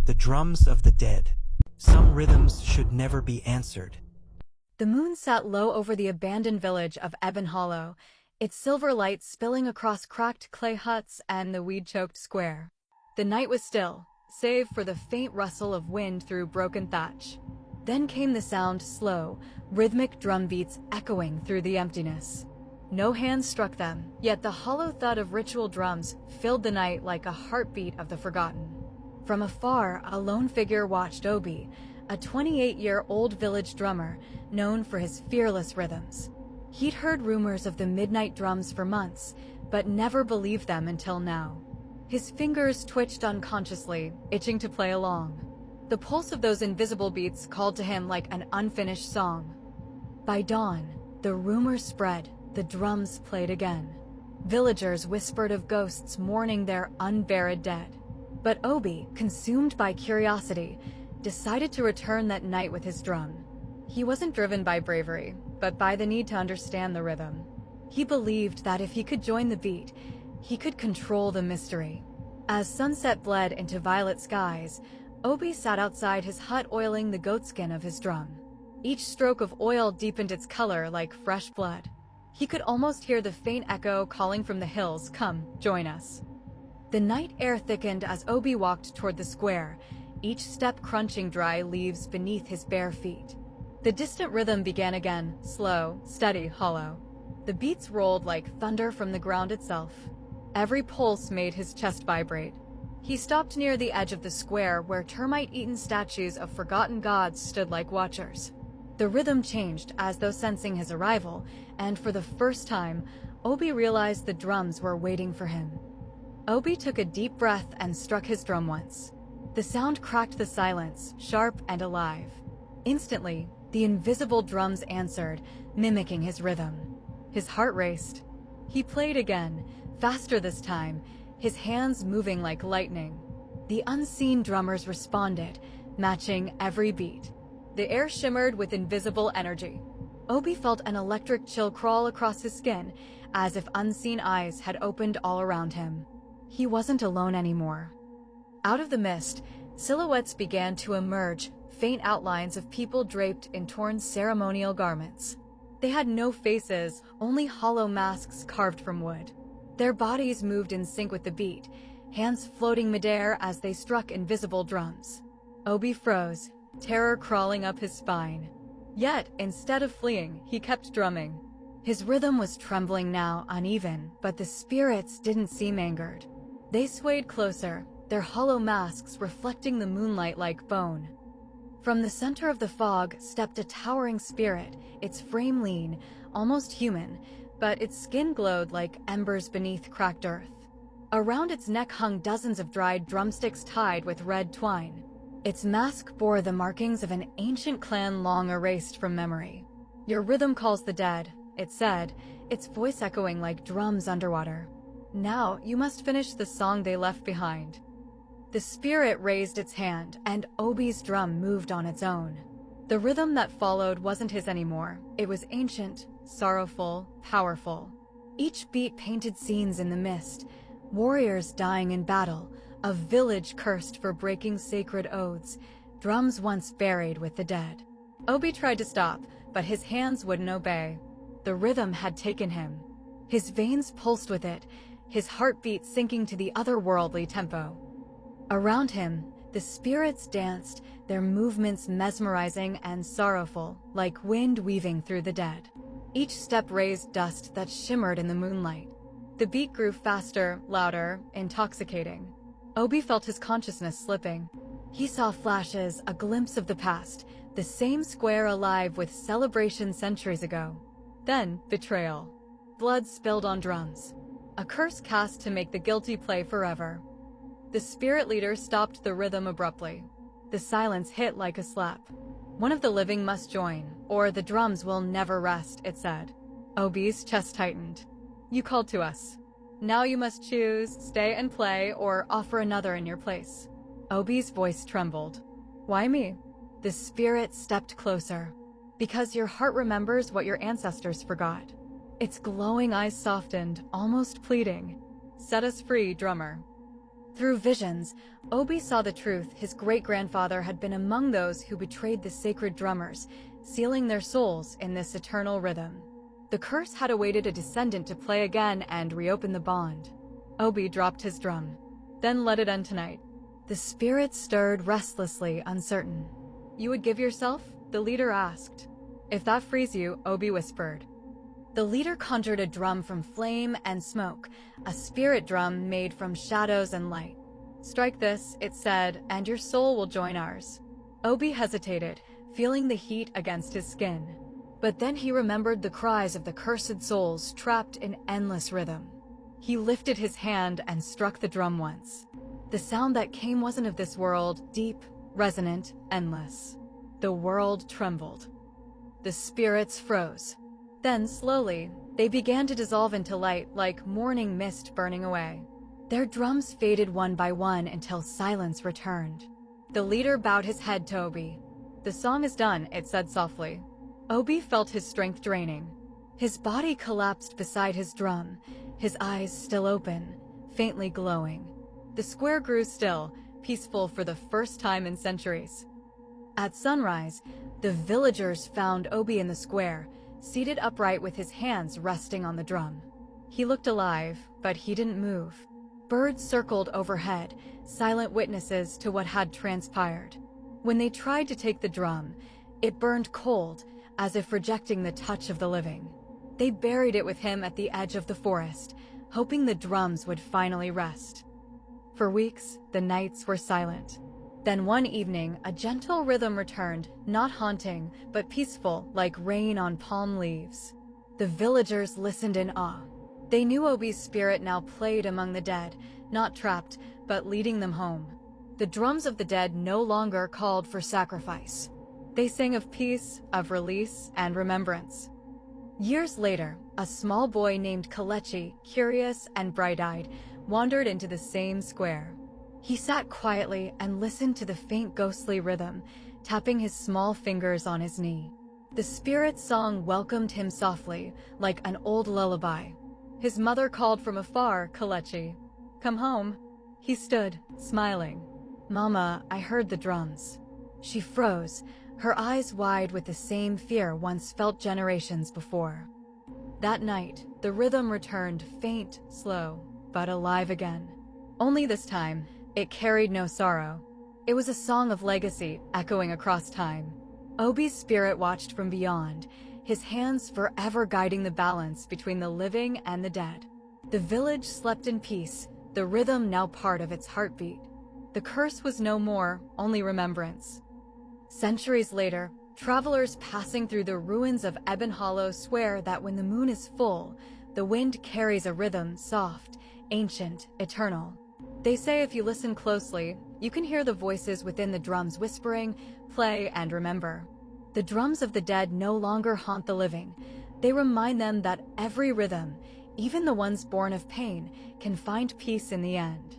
the drums of the dead. Some rhythms should never be answered. The moon sat low over the abandoned village of Ebon Hollow, its silver light spilling across cracked clay huts and the weed-choked square. The night was still, save for the faint rustle of wind through broken thatch. Then came the sound, slow, rhythmic drum beats echoing through the emptiness. No hands struck them, yet the hollow thud of ritual drums filled the night like a heartbeat of the forgotten. From afar, a lone figure watched Obi, a 28-year-old village drummer known for his fearless rhythms. He'd heard rumors of the midnight drums for months, but never believed them until now. His fingers twitched unconsciously, itching to play along. The pulse of those invisible beats called to him like an unfinished song. By dawn, the rumors spread, the drums played again. Villagers whispered of ghosts mourning their unburied dead. But Obi, consumed by curiosity, decided to return that night with his drum. He wasn't driven by bravery, but by the need to understand the rhythm. He believed that if he could join the beat, he could control the mystery. As sunset bled into violet skies, Obi sat outside his hut oiling the goatskin of his drum. Each stroke of oil deepened its color like fresh blood. He could almost hear the faint echo calling from the hills, "Come, join us." The night air thickened as Obi walked toward the square, each step crunching dry leaves beneath his bare feet. The distant rhythm began again, slow, steady, hollow. The beats rolled like thunder from the ground itself. Every pulse made his chest vibrate. He stopped near the edge of the square where termite-eaten statues of forgotten gods stood like watchers. The rhythm changed as though sensing his arrival, and for the first time, Obi realized the drums were waiting for him. Obi took a deep breath and struck his drum once. The sound cracked the silence, sharp and alive. Instantly, the invisible drums answered, mimicking his rhythm. His heart raced. He played again, faster this time, his hands moving like lightning. The unseen drummers responded, matching every beat. The air shimmered with invisible energy. Obi felt an electric chill crawl across his skin, as if unseen eyes had opened all around him. He wasn't alone anymore. Out of the mist, silhouettes began to emerge, faint outlines of people draped in torn ceremonial garments. They had no faces, only hollow masks carved from wood. Their bodies moved in sync with the beat, hands floating midair as they struck invisible drums. Obi froze, terror crawling up his spine. Yet, instead of fleeing, he kept drumming. His rhythm was trembling now, uneven, but the spirits didn't seem angered. They swayed closer, their hollow masks reflecting the moonlight like bone. From the center of the fog stepped a towering spirit, its frame lean, almost human, but its skin glowed like embers beneath cracked earth. Around its neck hung dozens of dried drumsticks tied with red twine. Its mask bore the markings of an ancient clan long erased from memory. "Your rhythm calls the dead," it said, its voice echoing like drums underwater. "Now you must finish the song they left behind." The spirit raised its hand, and Obi's drum moved on its own. The rhythm that followed wasn't his anymore. It was ancient, sorrowful, powerful. Each beat painted scenes in the mist, warriors dying in battle, a village cursed for breaking sacred oaths, drums once buried with the dead. Obi tried to stop, but his hands wouldn't obey. The rhythm had taken him. His veins pulsed with it, his heartbeat sinking to the otherworldly tempo. Around him, the spirits danced, their movements mesmerizing and sorrowful, like wind weaving through the dead. Each step raised dust that shimmered in the moonlight. The beat grew faster, louder, intoxicating. Obi felt his consciousness slipping. He saw flashes, a glimpse of the past, the same square alive with celebration centuries ago. Then, betrayal. Blood spilled on drums. A curse cast to make the guilty play forever. The spirit leader stopped the rhythm abruptly. The silence hit like a slap. "One of the living must join, or the drums will never rest," it said. Obi's chest tightened. "You called to us. Now you must choose, stay and play, or offer another in your place." Obi's voice trembled. "Why me?" The spirit stepped closer. "Because your heart remembers what your ancestors forgot." Its glowing eyes softened, almost pleading. "Set us free, drummer." Through visions, Obi saw the truth. His great-grandfather had been among those who betrayed the sacred drummers, sealing their souls in this eternal rhythm. The curse had awaited a descendant to play again and reopen the bond. Obi dropped his drum. Then let it end tonight. The spirit stirred restlessly, uncertain. You would give yourself? The leader asked. If that frees you, Obi whispered. The leader conjured a drum from flame and smoke, a spirit drum made from shadows and light. Strike this, it said, and your soul will join ours. Obi hesitated, feeling the heat against his skin. But then he remembered the cries of the cursed souls trapped in endless rhythm. He lifted his hand and struck the drum once. The sound that came wasn't of this world, deep, resonant, endless. The world trembled. The spirits froze. Then, slowly, they began to dissolve into light like morning mist burning away. Their drums faded one by one until silence returned. The leader bowed his head to Obi. The song is done, it said softly. Obi felt his strength draining. His body collapsed beside his drum, his eyes still open, faintly glowing. The square grew still, peaceful for the first time in centuries. At sunrise, the villagers found Obi in the square, seated upright with his hands resting on the drum. He looked alive, but he didn't move. Birds circled overhead, silent witnesses to what had transpired. When they tried to take the drum, it burned cold, as if rejecting the touch of the living. They buried it with him at the edge of the forest, hoping the drums would finally rest. For weeks, the nights were silent. Then one evening, a gentle rhythm returned, not haunting, but peaceful, like rain on palm leaves. The villagers listened in awe. They knew Obi's spirit now played among the dead, not trapped, but leading them home. The drums of the dead no longer called for sacrifice. They sang of peace, of release, and remembrance. Years later, a small boy named Kalechi, curious and bright-eyed, wandered into the same square. He sat quietly and listened to the faint ghostly rhythm, tapping his small fingers on his knee. The spirit song welcomed him softly, like an old lullaby. His mother called from afar, Kalechi, "Come home." He stood, smiling. "Mama, I heard the drums." She froze, her eyes wide with the same fear once felt generations before. That night, the rhythm returned, faint, slow, but alive again. Only this time, it carried no sorrow. It was a song of legacy, echoing across time. Obi's spirit watched from beyond, his hands forever guiding the balance between the living and the dead. The village slept in peace, the rhythm now part of its heartbeat. The curse was no more, only remembrance. Centuries later, travelers passing through the ruins of Ebon Hollow swear that when the moon is full, the wind carries a rhythm soft, ancient, eternal. They say if you listen closely, you can hear the voices within the drums whispering, play, and remember. The drums of the dead no longer haunt the living. They remind them that every rhythm, even the ones born of pain, can find peace in the end.